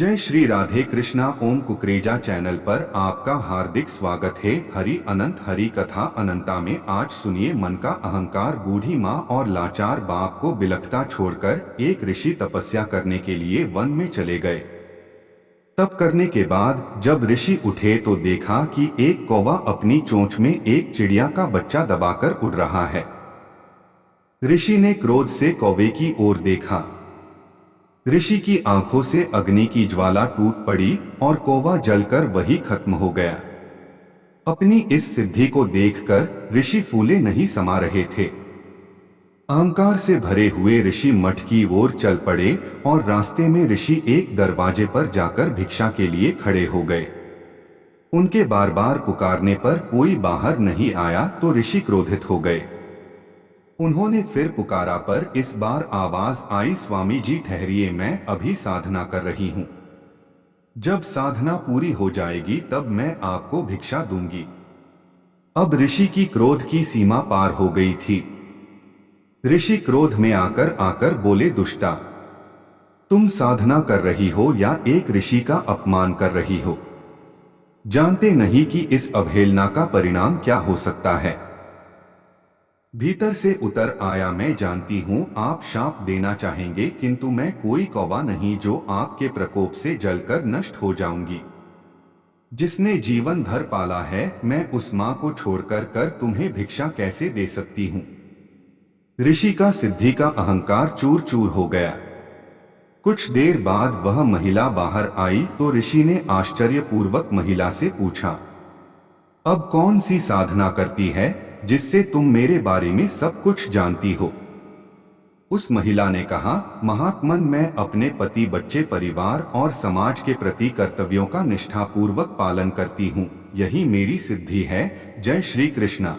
जय श्री राधे कृष्णा। ओम कुकरेजा चैनल पर आपका हार्दिक स्वागत है। हरि अनंत हरि कथा अनंता में आज सुनिए मन का अहंकार। बूढ़ी माँ और लाचार बाप को बिलखता छोड़कर एक ऋषि तपस्या करने के लिए वन में चले गए। तप करने के बाद जब ऋषि उठे तो देखा कि एक कौवा अपनी चोंच में एक चिड़िया का बच्चा दबाकर उड़ रहा है। ऋषि ने क्रोध से कौवे की ओर देखा। ऋषि की आंखों से अग्नि की ज्वाला टूट पड़ी और कौवा जलकर वही खत्म हो गया। अपनी इस सिद्धि को देखकर ऋषि फूले नहीं समा रहे थे। अहंकार से भरे हुए ऋषि मठ की ओर चल पड़े और रास्ते में ऋषि एक दरवाजे पर जाकर भिक्षा के लिए खड़े हो गए। उनके बार बार पुकारने पर कोई बाहर नहीं आया तो ऋषि क्रोधित हो गए। उन्होंने फिर पुकारा पर इस बार आवाज आई, स्वामी जी ठहरिए, मैं अभी साधना कर रही हूँ। जब साधना पूरी हो जाएगी तब मैं आपको भिक्षा दूंगी। अब ऋषि की क्रोध की सीमा पार हो गई थी। ऋषि क्रोध में आकर आकर बोले, दुष्टा, तुम साधना कर रही हो या एक ऋषि का अपमान कर रही हो? जानते नहीं कि इस अवहेलना का परिणाम क्या हो सकता है? भीतर से उतर आया, मैं जानती हूँ आप शाप देना चाहेंगे, किंतु मैं कोई कौवा नहीं जो आपके प्रकोप से जलकर नष्ट हो जाऊंगी। जिसने जीवन भर पाला है, मैं उस माँ को छोड़कर कर तुम्हें भिक्षा कैसे दे सकती हूँ? ऋषि का सिद्धि का अहंकार चूर चूर हो गया। कुछ देर बाद वह महिला बाहर आई तो ऋषि ने आश्चर्यपूर्वक महिला से पूछा, अब कौन सी साधना करती है जिससे तुम मेरे बारे में सब कुछ जानती हो? उस महिला ने कहा, महात्मन, मैं अपने पति, बच्चे, परिवार और समाज के प्रति कर्तव्यों का निष्ठापूर्वक पालन करती हूँ। यही मेरी सिद्धि है। जय श्री कृष्णा।